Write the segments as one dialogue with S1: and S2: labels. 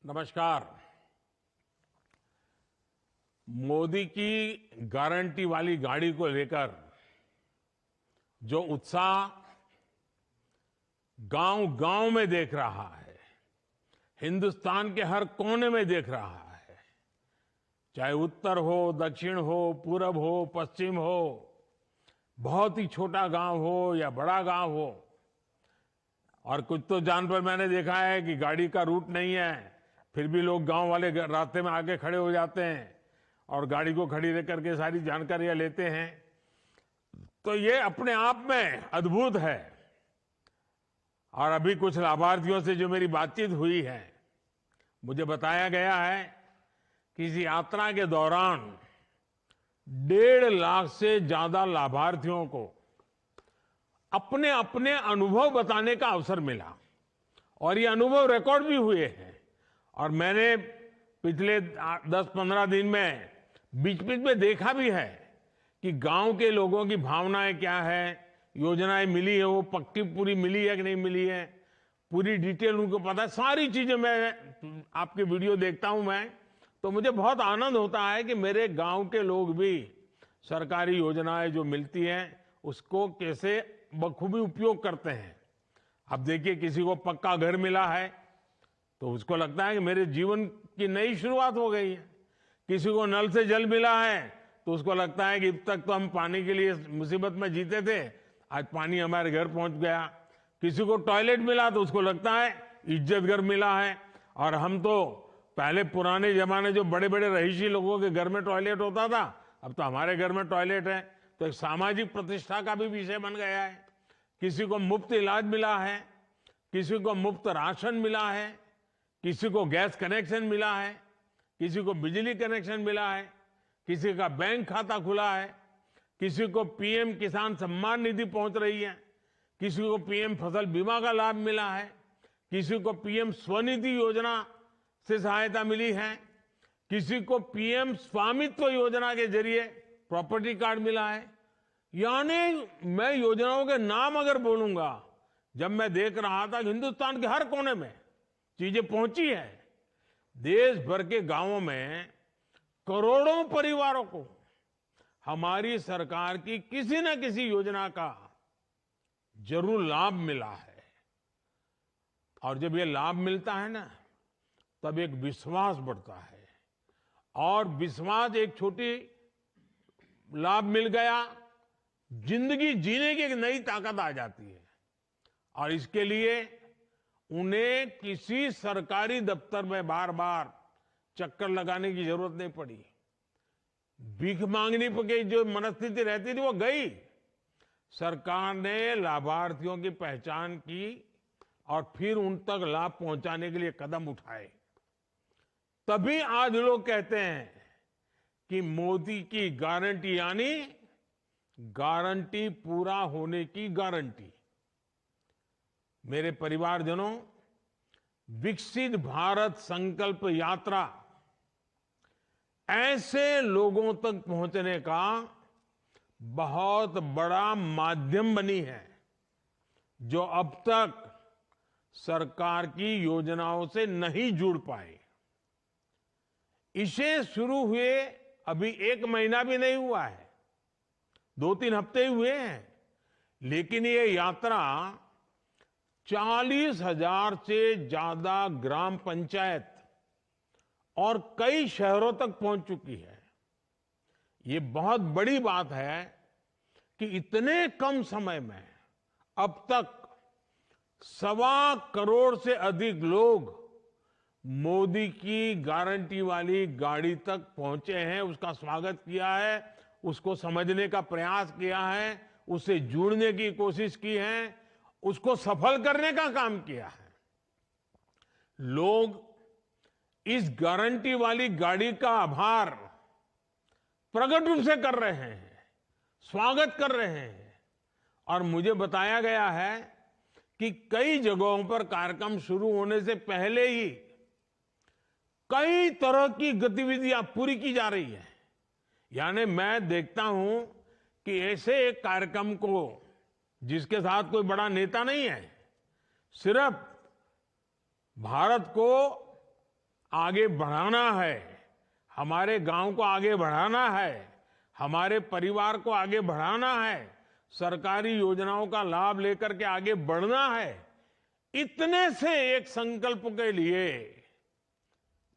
S1: नमस्कार। मोदी की गारंटी वाली गाड़ी को लेकर जो उत्साह गांव-गांव में देख रहा है, हिंदुस्तान के हर कोने में देख रहा है, चाहे उत्तर हो, दक्षिण हो, पूरब हो, पश्चिम हो, बहुत ही छोटा गांव हो या बड़ा गांव हो, और कुछ तो जान पर मैंने देखा है कि गाड़ी का रूट नहीं है, फिर भी लोग गांव वाले रास्ते में आके खड़े हो जाते हैं और गाड़ी को खड़ी रख करके सारी जानकारियां लेते हैं। तो ये अपने आप में अद्भुत है। और अभी कुछ लाभार्थियों से जो मेरी बातचीत हुई है, मुझे बताया गया है कि इस यात्रा के दौरान 1.5 लाख से ज्यादा लाभार्थियों को अपने अपने अनुभव बताने का अवसर मिला और ये अनुभव रिकॉर्ड भी हुए हैं। और मैंने पिछले 10-15 दिन में बीच-बीच में देखा भी है कि गांव के लोगों की भावनाएं क्या है, योजनाएं मिली है वो पक्की पूरी मिली है कि नहीं मिली है, पूरी डिटेल उनको पता है। सारी चीजें मैं आपके वीडियो देखता हूं मैं, तो मुझे बहुत आनंद होता है कि मेरे गांव के लोग भी सरकारी योजनाएं जो मिलती हैं उसको कैसे बखूबी उपयोग करते हैं। अब देखिए, किसी को पक्का घर मिला है तो उसको लगता है कि मेरे जीवन की नई शुरुआत हो गई है। किसी को नल से जल मिला है तो उसको लगता है कि अब तक तो हम पानी के लिए मुसीबत में जीते थे, आज पानी हमारे घर पहुंच गया। किसी को टॉयलेट मिला तो उसको लगता है इज्जत घर मिला है। और हम तो पहले पुराने जमाने जो बड़े बड़े रहीशी लोगों के घर में टॉयलेट होता था, अब तो हमारे घर में टॉयलेट है, तो एक सामाजिक प्रतिष्ठा का भी विषय बन गया है। किसी को मुफ्त इलाज मिला है, किसी को मुफ्त राशन मिला है, किसी को गैस कनेक्शन मिला है, किसी को बिजली कनेक्शन मिला है, किसी का बैंक खाता खुला है, किसी को पीएम किसान सम्मान निधि पहुंच रही है, किसी को पीएम फसल बीमा का लाभ मिला है, किसी को पीएम स्वनिधि योजना से सहायता मिली है, किसी को पीएम स्वामित्व योजना के जरिए प्रॉपर्टी कार्ड मिला है। यानी मैं योजनाओं के नाम अगर बोलूंगा, जब मैं देख रहा था कि हिंदुस्तान के हर कोने में चीजें पहुंची है, देश भर के गांवों में करोड़ों परिवारों को हमारी सरकार की किसी न किसी योजना का जरूर लाभ मिला है। और जब ये लाभ मिलता है ना, तब एक विश्वास बढ़ता है, और विश्वास एक छोटी लाभ मिल गया, जिंदगी जीने की एक नई ताकत आ जाती है। और इसके लिए उन्हें किसी सरकारी दफ्तर में बार बार चक्कर लगाने की जरूरत नहीं पड़ी। भीख मांगने की जो मनस्थिति रहती थी वो गई। सरकार ने लाभार्थियों की पहचान की और फिर उन तक लाभ पहुंचाने के लिए कदम उठाए। तभी आज लोग कहते हैं कि मोदी की गारंटी यानी गारंटी पूरा होने की गारंटी। मेरे परिवारजनों, विकसित भारत संकल्प यात्रा ऐसे लोगों तक पहुंचने का बहुत बड़ा माध्यम बनी है जो अब तक सरकार की योजनाओं से नहीं जुड़ पाए। इसे शुरू हुए अभी 1 महीना भी नहीं हुआ है, 2-3 हफ्ते ही हुए हैं, लेकिन ये यात्रा 40,000 से ज्यादा ग्राम पंचायत और कई शहरों तक पहुंच चुकी है। ये बहुत बड़ी बात है कि इतने कम समय में अब तक 1.25 करोड़ से अधिक लोग मोदी की गारंटी वाली गाड़ी तक पहुंचे हैं, उसका स्वागत किया है, उसको समझने का प्रयास किया है, उससे जुड़ने की कोशिश की है, उसको सफल करने का काम किया है। लोग इस गारंटी वाली गाड़ी का आभार प्रकट रूप से कर रहे हैं, स्वागत कर रहे हैं। और मुझे बताया गया है कि कई जगहों पर कार्यक्रम शुरू होने से पहले ही कई तरह की गतिविधियां पूरी की जा रही है। यानी मैं देखता हूं कि ऐसे एक कार्यक्रम को, जिसके साथ कोई बड़ा नेता नहीं है, सिर्फ भारत को आगे बढ़ाना है, हमारे गांव को आगे बढ़ाना है, हमारे परिवार को आगे बढ़ाना है, सरकारी योजनाओं का लाभ लेकर के आगे बढ़ना है, इतने से एक संकल्प के लिए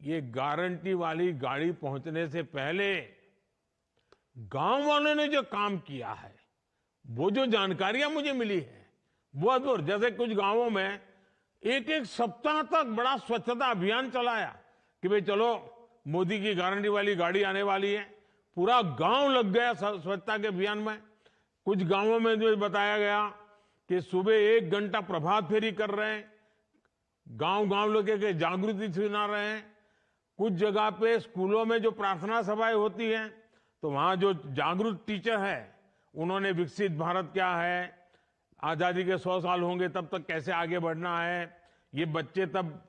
S1: ये गारंटी वाली गाड़ी पहुंचने से पहले गांव वालों ने जो काम किया है, वो जो जानकारियां मुझे मिली है, वो अद्भुत। जैसे कुछ गांवों में एक एक सप्ताह तक बड़ा स्वच्छता अभियान चलाया कि भाई चलो मोदी की गारंटी वाली गाड़ी आने वाली है, पूरा गांव लग गया स्वच्छता के अभियान में। कुछ गांवों में जो बताया गया कि सुबह 1 घंटा प्रभात फेरी कर रहे हैं, गांव गांव लोग के जागृति सुना रहे हैं। कुछ जगह पे स्कूलों में जो प्रार्थना सभाएं होती हैं, तो वहां जो जागरूक टीचर है, उन्होंने विकसित भारत क्या है, आजादी के 100 साल होंगे तब तक कैसे आगे बढ़ना है, ये बच्चे तब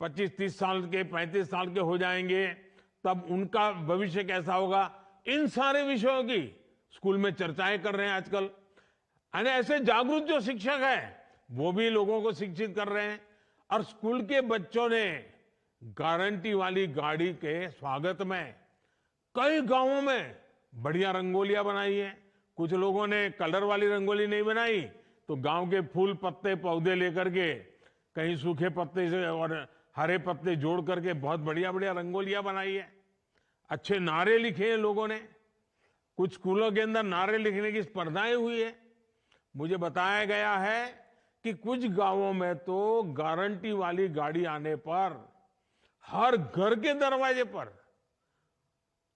S1: 25-30 साल के 35 साल के हो जाएंगे तब उनका भविष्य कैसा होगा, इन सारे विषयों की स्कूल में चर्चाएं कर रहे हैं आजकल। यानी ऐसे जागरूक जो शिक्षक है वो भी लोगों को शिक्षित कर रहे हैं। और स्कूल के बच्चों ने गारंटी वाली गाड़ी के स्वागत में कई गांवों में बढ़िया रंगोलियां बनाई है। कुछ लोगों ने कलर वाली रंगोली नहीं बनाई तो गांव के फूल पत्ते पौधे लेकर के, कहीं सूखे पत्ते से और हरे पत्ते जोड़ करके बहुत बढ़िया बढ़िया रंगोलियां बनाई है। अच्छे नारे लिखे हैं लोगों ने। कुछ स्कूलों के अंदर नारे लिखने की स्पर्धाएं हुई है। मुझे बताया गया है कि कुछ गांवों में तो गारंटी वाली गाड़ी आने पर हर घर के दरवाजे पर,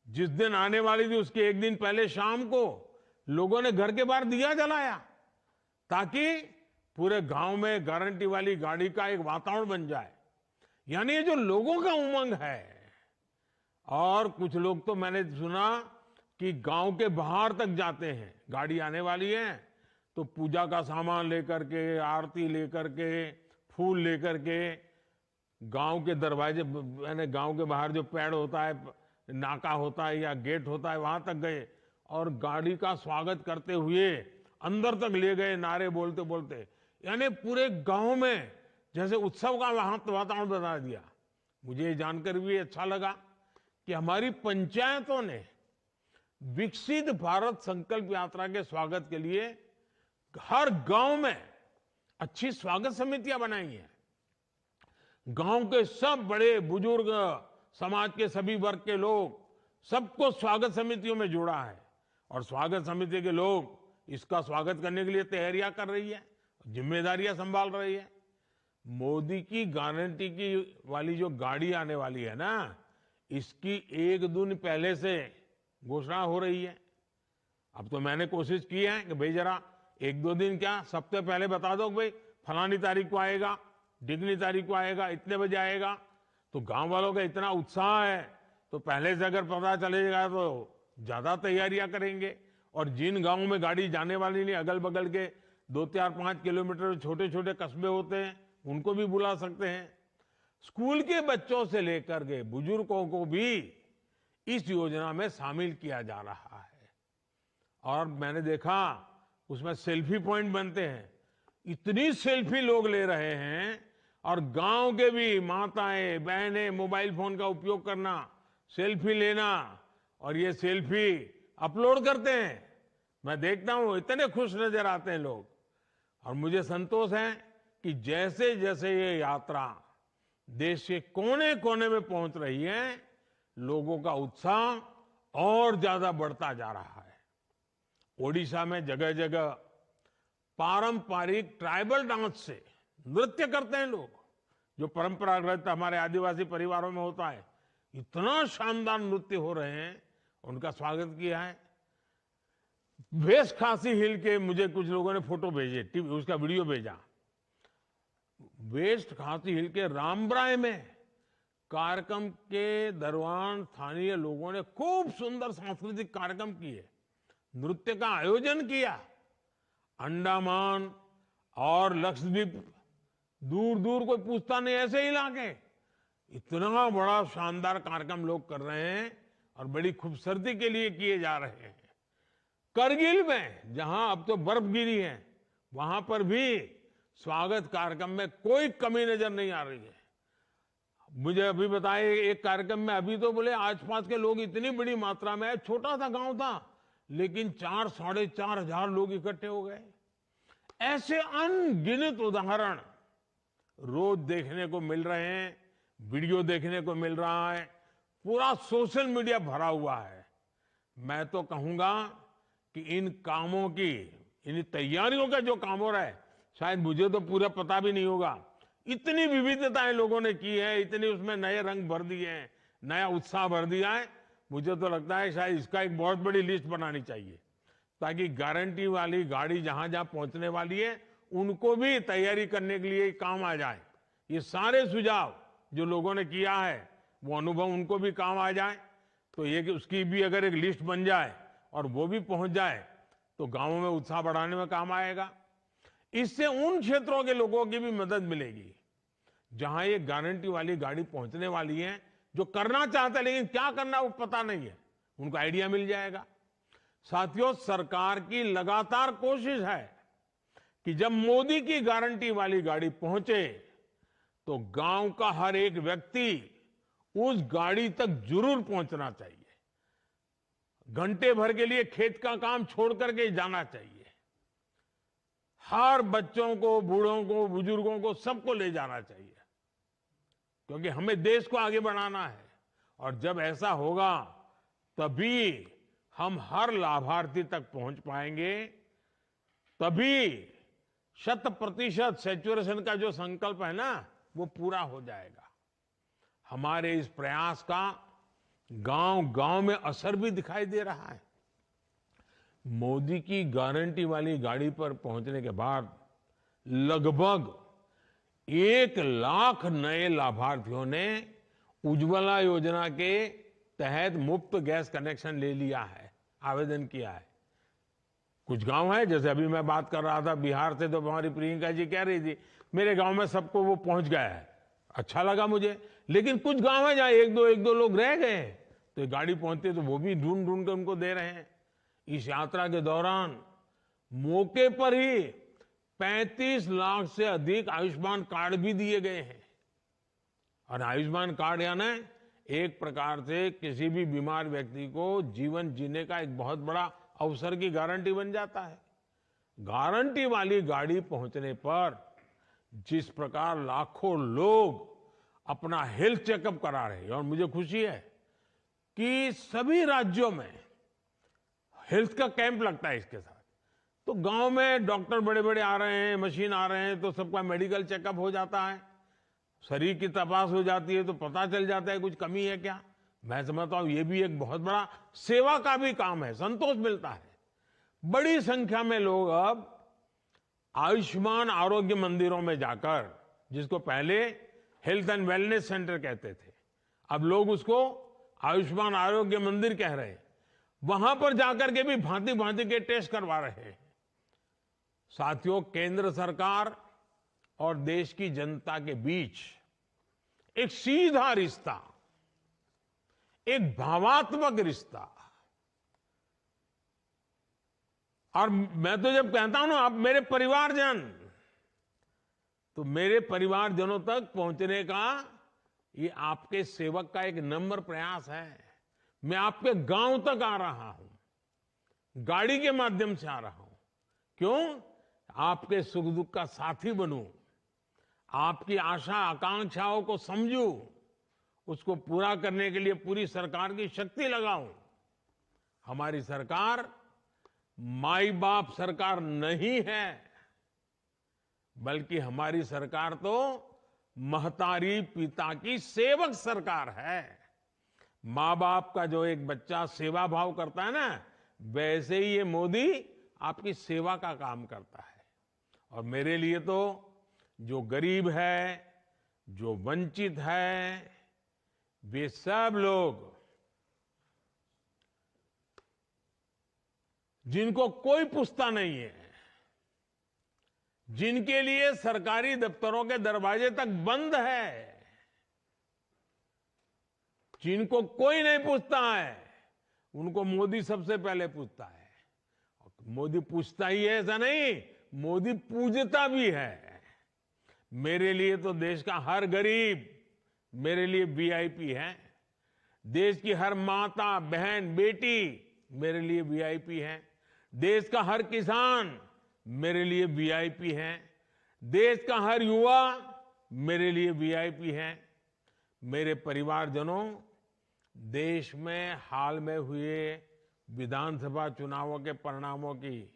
S1: जिस दिन आने वाली थी उसके 1 दिन पहले शाम को लोगों ने घर के बाहर दिया जलाया, ताकि पूरे गांव में गारंटी वाली गाड़ी का एक वातावरण बन जाए। यानी ये जो लोगों का उमंग है। और कुछ लोग तो मैंने सुना कि गांव के बाहर तक जाते हैं, गाड़ी आने वाली है तो पूजा का सामान लेकर के, आरती लेकर के, फूल लेकर के गांव के दरवाजे, यानी गांव के बाहर जो पेड़ होता है, नाका होता है या गेट होता है, वहां तक गए और गाड़ी का स्वागत करते हुए अंदर तक ले गए, नारे बोलते बोलते। यानी पूरे गांव में जैसे उत्सव का वातावरण बना दिया। मुझे ये जानकर भी अच्छा लगा कि हमारी पंचायतों ने विकसित भारत संकल्प यात्रा के स्वागत के लिए हर गांव में अच्छी स्वागत समितियां बनाई हैं। गांव के सब बड़े बुजुर्ग, समाज के सभी वर्ग के लोग, सबको स्वागत समितियों में जोड़ा है। और स्वागत समिति के लोग इसका स्वागत करने के लिए तैयारियां कर रही है, जिम्मेदारियां संभाल रही है। मोदी की गारंटी की वाली जो गाड़ी आने वाली है ना, इसकी 1 दिन पहले से घोषणा हो रही है। अब तो मैंने कोशिश की है कि भाई जरा 1-2 दिन क्या, सप्ताह पहले बता दो भाई फलानी तारीख को आएगा, ढिकनी तारीख को आएगा, इतने बजे आएगा। तो गांव वालों का इतना उत्साह है, तो पहले से अगर पता चलेगा तो ज्यादा तैयारियां करेंगे। और जिन गांवों में गाड़ी जाने वाली नहीं, अगल बगल के 2, 4, 5 किलोमीटर छोटे छोटे कस्बे होते हैं, उनको भी बुला सकते हैं। स्कूल के बच्चों से लेकर के बुजुर्गों को भी इस योजना में शामिल किया जा रहा है। और मैंने देखा उसमें सेल्फी पॉइंट बनते हैं, इतनी सेल्फी लोग ले रहे हैं। और गांव के भी माताएं बहनें मोबाइल फोन का उपयोग करना, सेल्फी लेना और ये सेल्फी अपलोड करते हैं। मैं देखता हूं इतने खुश नजर आते हैं लोग। और मुझे संतोष है कि जैसे जैसे ये यात्रा देश के कोने कोने में पहुंच रही है, लोगों का उत्साह और ज्यादा बढ़ता जा रहा है। ओडिशा में जगह जगह पारंपरिक ट्राइबल डांस से नृत्य करते हैं लोग, जो परंपरागत हमारे आदिवासी परिवारों में होता है। इतना शानदार नृत्य हो रहे हैं, उनका स्वागत किया है। वेस्ट खासी हिल के मुझे कुछ लोगों ने फोटो भेजे, उसका वीडियो भेजा। वेस्ट खासी हिल के रामब्राय में कार्यक्रम के दौरान स्थानीय लोगों ने खूब सुंदर सांस्कृतिक कार्यक्रम किए, नृत्य का आयोजन किया। अंडमान और लक्षद्वीप, दूर दूर कोई पूछता नहीं, ऐसे इलाके, इतना बड़ा शानदार कार्यक्रम लोग कर रहे हैं और बड़ी खूबसूरती के लिए किए जा रहे हैं। करगिल में जहां अब तो बर्फ गिरी है, वहां पर भी स्वागत कार्यक्रम में कोई कमी नजर नहीं आ रही है। मुझे अभी बताए एक कार्यक्रम में, अभी तो बोले आसपास के लोग इतनी बड़ी मात्रा में, छोटा सा गांव था लेकिन 4-4.5 हजार लोग इकट्ठे हो गए। ऐसे अनगिनत उदाहरण रोज देखने को मिल रहे हैं, वीडियो देखने को मिल रहा है, पूरा सोशल मीडिया भरा हुआ है। मैं तो कहूंगा कि इन कामों की, इन तैयारियों का जो काम हो रहा है, शायद मुझे तो पूरा पता भी नहीं होगा। इतनी विविधताएं लोगों ने की है, इतनी उसमें नए रंग भर दिए हैं, नया उत्साह भर दिया है। मुझे तो लगता है शायद इसका एक बहुत बड़ी लिस्ट बनानी चाहिए, ताकि गारंटी वाली गाड़ी जहां जहां पहुंचने वाली है उनको भी तैयारी करने के लिए काम आ जाए। ये सारे सुझाव जो लोगों ने किया है, वो अनुभव उनको भी काम आ जाए। तो ये कि उसकी भी अगर एक लिस्ट बन जाए और वो भी पहुंच जाए तो गांवों में उत्साह बढ़ाने में काम आएगा। इससे उन क्षेत्रों के लोगों की भी मदद मिलेगी जहां ये गारंटी वाली गाड़ी पहुंचने वाली है, जो करना चाहते हैं लेकिन क्या करना वो पता नहीं है, उनको आइडिया मिल जाएगा। साथियों, सरकार की लगातार कोशिश है कि जब मोदी की गारंटी वाली गाड़ी पहुंचे तो गांव का हर एक व्यक्ति उस गाड़ी तक जरूर पहुंचना चाहिए। घंटे भर के लिए खेत का काम छोड़ करके जाना चाहिए। हर बच्चों को, बूढ़ों को, बुजुर्गों को, सबको ले जाना चाहिए, क्योंकि हमें देश को आगे बढ़ाना है। और जब ऐसा होगा तभी हम हर लाभार्थी तक पहुंच पाएंगे, तभी 100% सैचुरेशन का जो संकल्प है ना, वो पूरा हो जाएगा। हमारे इस प्रयास का गांव गांव में असर भी दिखाई दे रहा है। मोदी की गारंटी वाली गाड़ी पर पहुंचने के बाद लगभग 1 लाख नए लाभार्थियों ने उज्ज्वला योजना के तहत मुफ्त गैस कनेक्शन ले लिया है, आवेदन किया है। कुछ गांव है, जैसे अभी मैं बात कर रहा था बिहार से, तो हमारी प्रियंका जी कह रही थी मेरे गांव में सबको वो पहुंच गया है, अच्छा लगा मुझे। लेकिन कुछ गांव है जहां एक दो लोग रह गए, तो ये गाड़ी पहुंचती है तो वो भी ढूंढ ढूंढ कर उनको दे रहे हैं। इस यात्रा के दौरान मौके पर ही 35 लाख से अधिक आयुष्मान कार्ड भी दिए गए हैं। और आयुष्मान कार्ड यानी एक प्रकार से किसी भी बीमार व्यक्ति को जीवन जीने का एक बहुत बड़ा अवसर की गारंटी बन जाता है। गारंटी वाली गाड़ी पहुंचने पर जिस प्रकार लाखों लोग अपना हेल्थ चेकअप करा रहे हैं, और मुझे खुशी है कि सभी राज्यों में हेल्थ का कैंप लगता है इसके साथ। तो गांव में डॉक्टर बड़े बड़े आ रहे हैं, मशीन आ रहे हैं, तो सबका मेडिकल चेकअप हो जाता है, शरीर की तपास हो जाती है, तो पता चल जाता है कुछ कमी है क्या। मैं समझता हूं ये भी एक बहुत बड़ा सेवा का भी काम है, संतोष मिलता है। बड़ी संख्या में लोग अब आयुष्मान आरोग्य मंदिरों में जाकर, जिसको पहले हेल्थ एंड वेलनेस सेंटर कहते थे, अब लोग उसको आयुष्मान आरोग्य मंदिर कह रहे हैं, वहां पर जाकर के भी भांति भांति के टेस्ट करवा रहे हैं। साथियों, केंद्र सरकार और देश की जनता के बीच एक सीधा रिश्ता, एक भावात्मक रिश्ता। और मैं तो जब कहता हूं ना आप मेरे परिवारजन, तो मेरे परिवारजनों तक पहुंचने का ये आपके सेवक का एक नम्र प्रयास है। मैं आपके गांव तक आ रहा हूं, गाड़ी के माध्यम से आ रहा हूं। क्यों? आपके सुख दुख का साथी बनूं, आपकी आशा आकांक्षाओं को समझूं, उसको पूरा करने के लिए पूरी सरकार की शक्ति लगाऊं। हमारी सरकार माई बाप सरकार नहीं है, बल्कि हमारी सरकार तो महतारी पिता की सेवक सरकार है। माँ बाप का जो एक बच्चा सेवा भाव करता है ना, वैसे ही ये मोदी आपकी सेवा का काम करता है। और मेरे लिए तो जो गरीब है, जो वंचित है, वे सब लोग जिनको कोई पूछता नहीं है, जिनके लिए सरकारी दफ्तरों के दरवाजे तक बंद है, जिनको कोई नहीं पूछता है, उनको मोदी सबसे पहले पूछता है। मोदी पूछता ही है ऐसा नहीं, मोदी पूजता भी है। मेरे लिए तो देश का हर गरीब, मेरे लिए वीआईपी हैं। देश की हर माता, बहन, बेटी मेरे लिए वीआईपी हैं। देश का हर किसान मेरे लिए वीआईपी है। देश का हर युवा मेरे लिए वीआईपी है। मेरे परिवारजनों, देश में हाल में हुए विधानसभा चुनावों के परिणामों की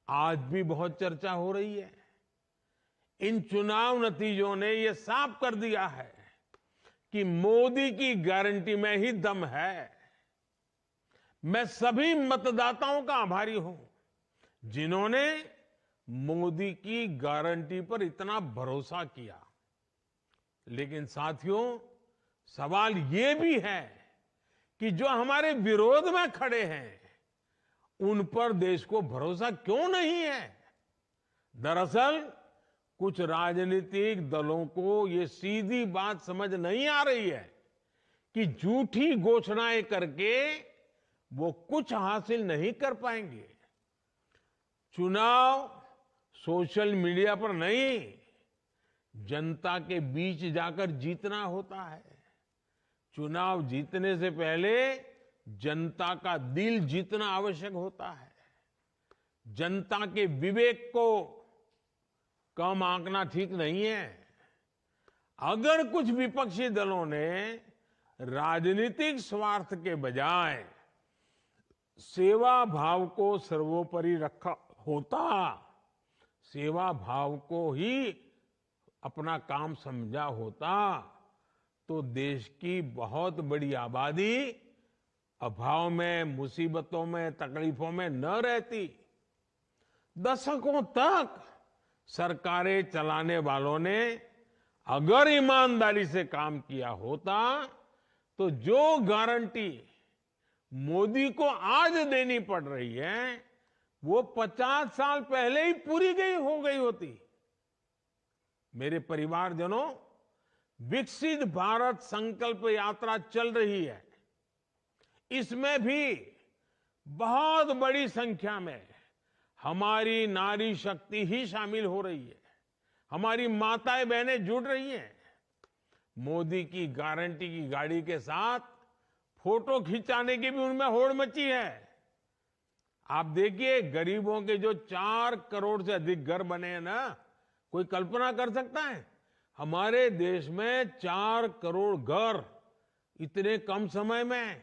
S1: आज भी बहुत चर्चा हो रही है। इन चुनाव नतीजों ने ये साफ कर दिया है कि मोदी की गारंटी में ही दम है। मैं सभी मतदाताओं का आभारी हूं जिन्होंने मोदी की गारंटी पर इतना भरोसा किया। लेकिन साथियों, सवाल ये भी है कि जो हमारे विरोध में खड़े हैं उन पर देश को भरोसा क्यों नहीं है। दरअसल कुछ राजनीतिक दलों को ये सीधी बात समझ नहीं आ रही है कि झूठी घोषणाएं करके वो कुछ हासिल नहीं कर पाएंगे। चुनाव सोशल मीडिया पर नहीं, जनता के बीच जाकर जीतना होता है। चुनाव जीतने से पहले जनता का दिल जीतना आवश्यक होता है। जनता के विवेक को कम आंकना ठीक नहीं है। अगर कुछ विपक्षी दलों ने राजनीतिक स्वार्थ के बजाय सेवा भाव को सर्वोपरि रखा होता, सेवा भाव को ही अपना काम समझा होता, तो देश की बहुत बड़ी आबादी अभाव में, मुसीबतों में, तकलीफों में न रहती। दशकों तक सरकारें चलाने वालों ने अगर ईमानदारी से काम किया होता तो जो गारंटी मोदी को आज देनी पड़ रही है वो 50 साल पहले ही पूरी हो गई होती। मेरे परिवारजनों, विकसित भारत संकल्प यात्रा चल रही है। इसमें भी बहुत बड़ी संख्या में हमारी नारी शक्ति ही शामिल हो रही है। हमारी माताएं बहनें जुड़ रही हैं। मोदी की गारंटी की गाड़ी के साथ फोटो खिंचाने की भी उनमें होड़ मची है। आप देखिए, गरीबों के जो 4 करोड़ से अधिक घर बने हैं ना, कोई कल्पना कर सकता है हमारे देश में 4 करोड़ घर इतने कम समय में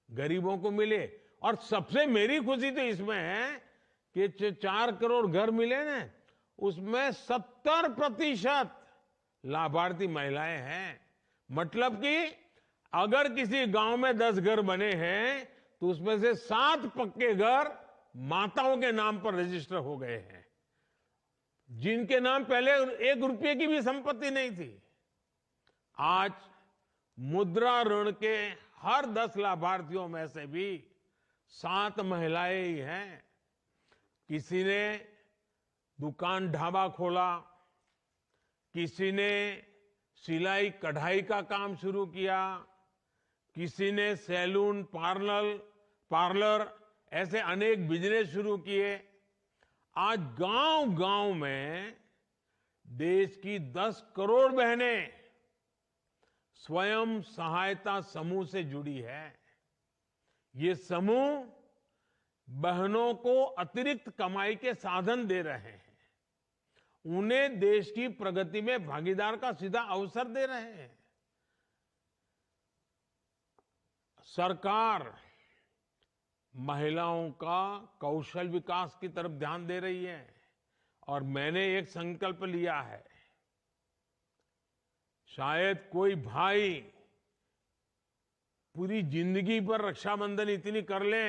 S1: गरीबों को मिले। और सबसे मेरी खुशी तो इसमें है कि 4 करोड़ घर मिले ना, उसमें 70% लाभार्थी महिलाएं हैं। मतलब कि अगर किसी गांव में 10 घर बने हैं तो उसमें से 7 पक्के घर माताओं के नाम पर रजिस्टर हो गए हैं, जिनके नाम पहले 1 रुपये की भी संपत्ति नहीं थी। आज मुद्रा ऋण के हर 10 लाभार्थियों में से भी 7 महिलाएं ही हैं। किसी ने दुकान ढाबा खोला, किसी ने सिलाई कढ़ाई का काम शुरू किया, किसी ने सैलून, पार्लर ऐसे अनेक बिजनेस शुरू किए। आज गांव-गांव में देश की 10 करोड़ बहनें स्वयं सहायता समूह से जुड़ी है। ये समूह बहनों को अतिरिक्त कमाई के साधन दे रहे हैं, उन्हें देश की प्रगति में भागीदार का सीधा अवसर दे रहे हैं। सरकार महिलाओं का कौशल विकास की तरफ ध्यान दे रही है और मैंने एक संकल्प लिया है। शायद कोई भाई पूरी जिंदगी पर रक्षाबंधन इतनी कर ले,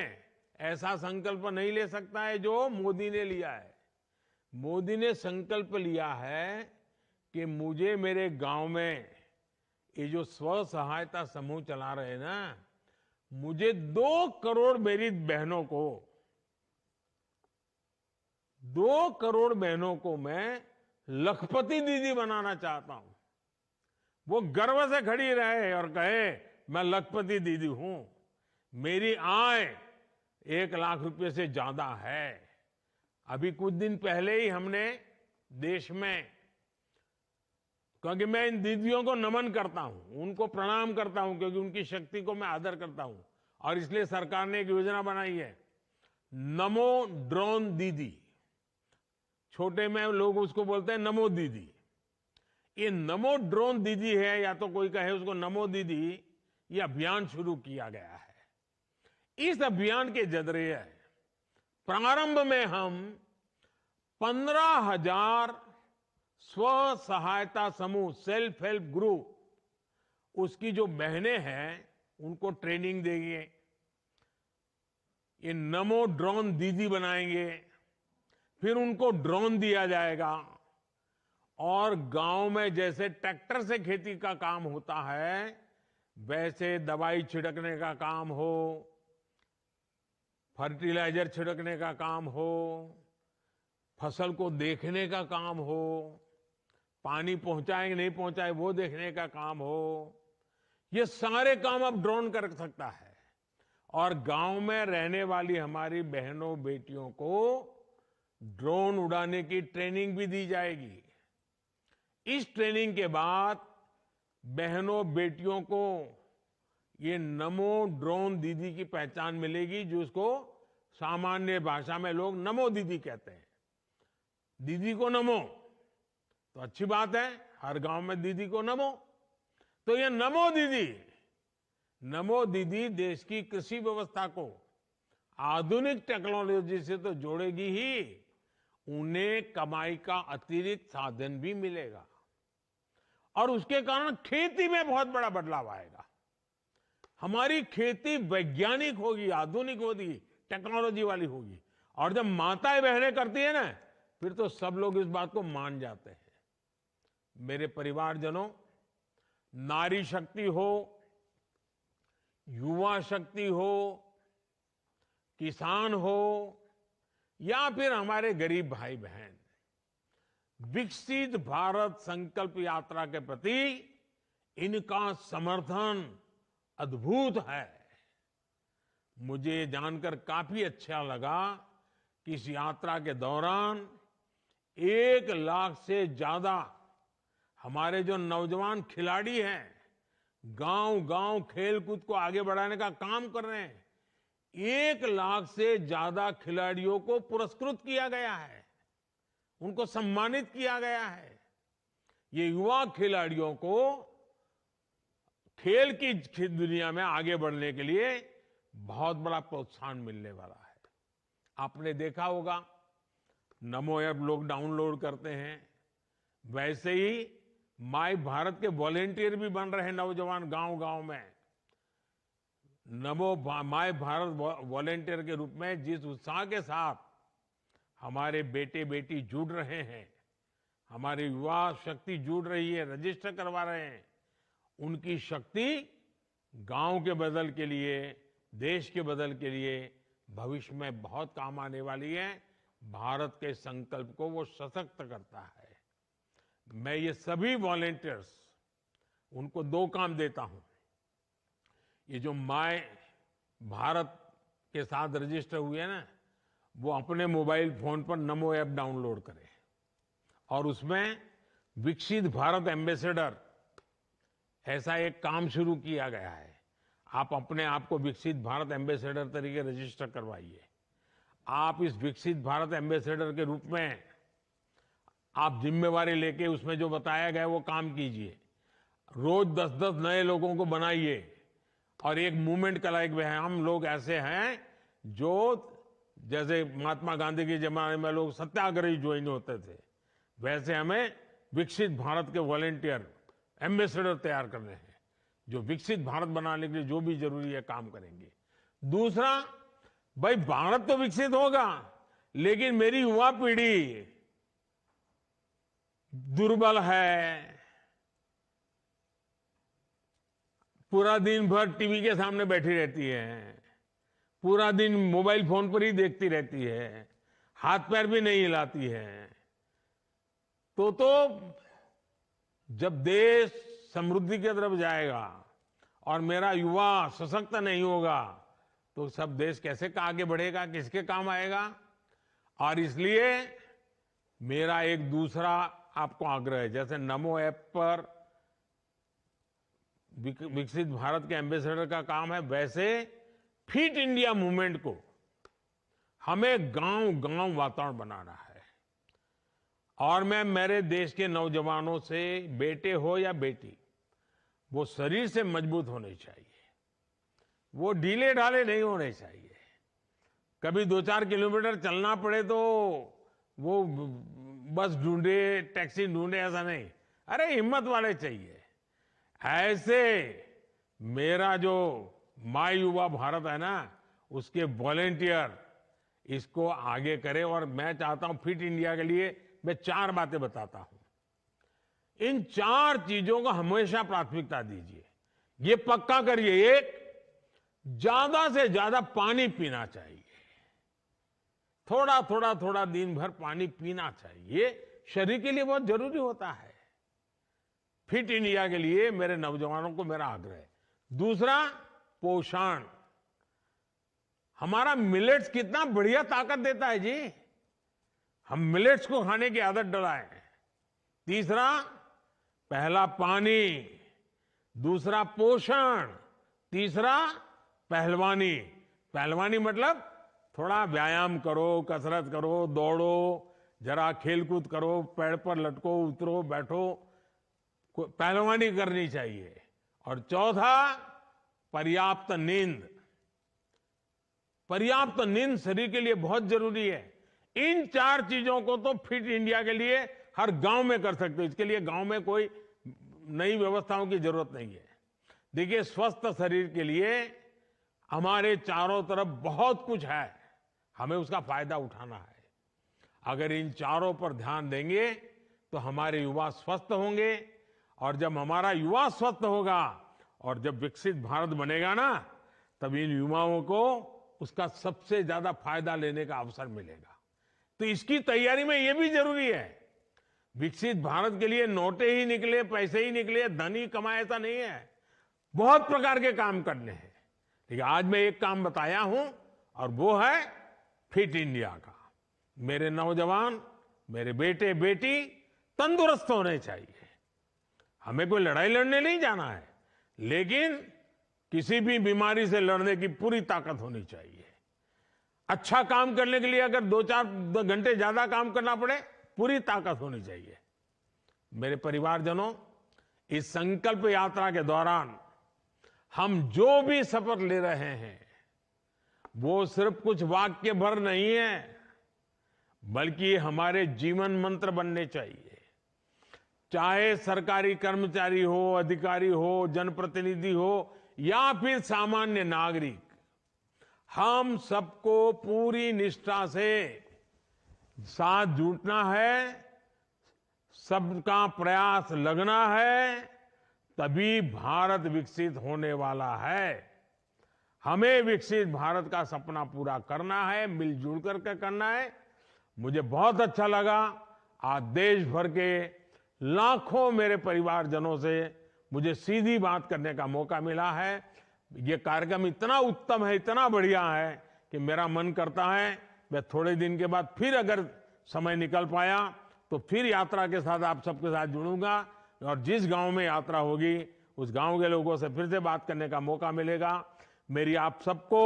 S1: ऐसा संकल्प नहीं ले सकता है जो मोदी ने लिया है। मोदी ने संकल्प लिया है कि मुझे मेरे गांव में ये जो स्व सहायता समूह चला रहे हैं ना, मुझे 2 करोड़ मेरी बहनों को, 2 करोड़ बहनों को मैं लखपति दीदी बनाना चाहता हूं। वो गर्व से खड़ी रहे और कहे मैं लखपति दीदी हूं, मेरी आय 1 लाख रुपए से ज्यादा है। अभी कुछ दिन पहले ही हमने देश में क्योंकि मैं इन दीदियों को नमन करता हूं, उनको प्रणाम करता हूं, क्योंकि उनकी शक्ति को मैं आदर करता हूं। और इसलिए सरकार ने एक योजना बनाई है, नमो ड्रोन दीदी। छोटे में लोग उसको बोलते हैं नमो दीदी। ये नमो ड्रोन दीदी है, या तो कोई कहे उसको नमो दीदी, ये अभियान शुरू किया गया है। इस अभियान के जरिए प्रारंभ में हम 15,000 स्व सहायता समूह, सेल्फ हेल्प ग्रुप, उसकी जो बहनें हैं उनको ट्रेनिंग देंगे। ये नमो ड्रोन दीदी बनाएंगे, फिर उनको ड्रोन दिया जाएगा, और गांव में जैसे ट्रैक्टर से खेती का काम होता है, वैसे दवाई छिड़कने का काम हो, फर्टिलाइजर छिड़कने का काम हो, फसल को देखने का काम हो, पानी पहुंचाए कि नहीं पहुंचाए वो देखने का काम हो, ये सारे काम अब ड्रोन कर सकता है। और गांव में रहने वाली हमारी बहनों बेटियों को ड्रोन उड़ाने की ट्रेनिंग भी दी जाएगी। इस ट्रेनिंग के बाद बहनों बेटियों को ये नमो ड्रोन दीदी की पहचान मिलेगी, जो उसको सामान्य भाषा में लोग नमो दीदी कहते हैं। दीदी को नमो तो अच्छी बात है, हर गांव में दीदी को नमो। तो ये नमो दीदी देश की कृषि व्यवस्था को आधुनिक टेक्नोलॉजी से तो जोड़ेगी ही, उन्हें कमाई का अतिरिक्त साधन भी मिलेगा, और उसके कारण खेती में बहुत बड़ा बदलाव आएगा। हमारी खेती वैज्ञानिक होगी, आधुनिक होगी, टेक्नोलॉजी वाली होगी। और जब माताएं बहनें करती है ना, फिर तो सब लोग इस बात को मान जाते हैं। मेरे परिवारजनों, नारी शक्ति हो, युवा शक्ति हो, किसान हो, या फिर हमारे गरीब भाई बहन, विकसित भारत संकल्प यात्रा के प्रति इनका समर्थन अद्भुत है। मुझे जानकर काफी अच्छा लगा कि इस यात्रा के दौरान 1 लाख से ज्यादा हमारे जो नौजवान खिलाड़ी हैं, गांव-गांव खेलकूद को आगे बढ़ाने का काम कर रहे हैं। 1 लाख से ज्यादा खिलाड़ियों को पुरस्कृत किया गया है, उनको सम्मानित किया गया है। ये युवा खिलाड़ियों को खेल की दुनिया में आगे बढ़ने के लिए बहुत बड़ा प्रोत्साहन मिलने वाला है। आपने देखा होगा, नमो ऐप लोग डाउनलोड करते हैं, वैसे ही माय भारत के वॉलेंटियर भी बन रहे हैं नौजवान गांव-गांव में। नमो माय भारत वॉलेंटियर के रूप में जिस उत्साह के साथ हमारे बेटे बेटी जुड़ रहे हैं, हमारी युवा शक्ति जुड़ रही है, रजिस्टर करवा रहे हैं, उनकी शक्ति गांव के बदल के लिए, देश के बदल के लिए भविष्य में बहुत काम आने वाली है। भारत के संकल्प को वो सशक्त करता है। मैं ये सभी वॉलेंटियर्स, उनको 2 काम देता हूं। ये जो माय भारत के साथ रजिस्टर हुए हैं ना, वो अपने मोबाइल फोन पर नमो ऐप डाउनलोड करें, और उसमें विकसित भारत एम्बेसडर ऐसा एक काम शुरू किया गया है। आप अपने आप को विकसित भारत एम्बेसडर तरीके रजिस्टर करवाइए। आप इस विकसित भारत एम्बेसडर के रूप में आप जिम्मेवारी लेके उसमें जो बताया गया वो काम कीजिए। रोज 10-10 नए लोगों को बनाइए, और एक मूवमेंट कराइए। हम लोग ऐसे हैं जो, जैसे महात्मा गांधी के जमाने में लोग सत्याग्रही ज्वाइन होते थे, वैसे हमें विकसित भारत के वॉलेंटियर एम्बेसडर तैयार करने हैं, जो विकसित भारत बनाने के लिए जो भी जरूरी है काम करेंगे। दूसरा, भाई भारत तो विकसित होगा, लेकिन मेरी युवा पीढ़ी दुर्बल है, पूरा दिन भर टीवी के सामने बैठी रहती है, पूरा दिन मोबाइल फोन पर ही देखती रहती है, हाथ पैर भी नहीं हिलाती है। तो जब देश समृद्धि की तरफ जाएगा और मेरा युवा सशक्त नहीं होगा, तो सब देश कैसे आगे बढ़ेगा, किसके काम आएगा। और इसलिए मेरा एक दूसरा आपको आग्रह है, जैसे नमो ऐप पर विकसित भारत के एम्बेसडर का काम है, वैसे फिट इंडिया मूवमेंट को हमें गांव गांव वातावरण बनाना है। और मैं मेरे देश के नौजवानों से, बेटे हो या बेटी, वो शरीर से मजबूत होने चाहिए, वो ढीले ढाले नहीं होने चाहिए। कभी 2-4 किलोमीटर चलना पड़े तो वो बस ढूंढे, टैक्सी ढूंढे, ऐसा नहीं। अरे हिम्मत वाले चाहिए। ऐसे मेरा जो माय युवा भारत है ना, उसके वॉलेंटियर इसको आगे करें। और मैं चाहता हूं फिट इंडिया के लिए मैं 4 बातें बताता हूं। इन 4 चीजों को हमेशा प्राथमिकता दीजिए। ये पक्का करिए, एक, ज्यादा से ज्यादा पानी पीना चाहिए। थोड़ा थोड़ा थोड़ा दिन भर पानी पीना चाहिए, शरीर के लिए बहुत जरूरी होता है। फिट इंडिया के लिए मेरे नौजवानों को मेरा आग्रह है। दूसरा, पोषण। हमारा मिलेट्स कितना बढ़िया ताकत देता है जी, हम मिलेट्स को खाने की आदत डलाएं। तीसरा, पहला पानी, दूसरा पोषण, तीसरा पहलवानी। पहलवानी मतलब थोड़ा व्यायाम करो, कसरत करो, दौड़ो, जरा खेलकूद करो, पेड़ पर लटको, उतरो, बैठो, पहलवानी करनी चाहिए। और चौथा, पर्याप्त नींद। पर्याप्त नींद शरीर के लिए बहुत जरूरी है। इन 4 चीजों को तो फिट इंडिया के लिए हर गांव में कर सकते हो। इसके लिए गांव में कोई नई व्यवस्थाओं की जरूरत नहीं है। देखिए, स्वस्थ शरीर के लिए हमारे चारों तरफ बहुत कुछ है, हमें उसका फायदा उठाना है। अगर इन चारों पर ध्यान देंगे तो हमारे युवा स्वस्थ होंगे। और जब हमारा युवा स्वस्थ होगा और जब विकसित भारत बनेगा ना, तब इन युवाओं को उसका सबसे ज्यादा फायदा लेने का अवसर मिलेगा। तो इसकी तैयारी में यह भी जरूरी है। विकसित भारत के लिए नोटें ही निकले, पैसे ही निकले, धन ही कमाए, ऐसा नहीं है। बहुत प्रकार के काम करने हैं। लेकिन आज मैं एक काम बताया हूं, और वो है फिट इंडिया का। मेरे नौजवान, मेरे बेटे बेटी तंदुरुस्त होने चाहिए। हमें कोई लड़ाई लड़ने नहीं जाना है, लेकिन किसी भी बीमारी से लड़ने की पूरी ताकत होनी चाहिए। अच्छा काम करने के लिए अगर 2-4 घंटे ज्यादा काम करना पड़े, पूरी ताकत होनी चाहिए। मेरे परिवारजनों, इस संकल्प यात्रा के दौरान हम जो भी शपथ ले रहे हैं, वो सिर्फ कुछ वाक्य भर नहीं है, बल्कि हमारे जीवन मंत्र बनने चाहिए। चाहे सरकारी कर्मचारी हो, अधिकारी हो, जनप्रतिनिधि हो या फिर सामान्य नागरिक, हम सबको पूरी निष्ठा से साथ जुटना है, सबका प्रयास लगना है, तभी भारत विकसित होने वाला है। हमें विकसित भारत का सपना पूरा करना है, मिलजुल करके करना है। मुझे बहुत अच्छा लगा, आज देश भर के लाखों मेरे परिवारजनों से मुझे सीधी बात करने का मौका मिला है। ये कार्यक्रम इतना उत्तम है, इतना बढ़िया है कि मेरा मन करता है मैं थोड़े दिन के बाद फिर अगर समय निकल पाया तो फिर यात्रा के साथ आप सबके साथ जुड़ूंगा, और जिस गांव में यात्रा होगी उस गांव के लोगों से फिर से बात करने का मौका मिलेगा। मेरी आप सबको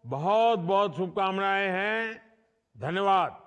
S1: बहुत बहुत शुभकामनाएं हैं। धन्यवाद।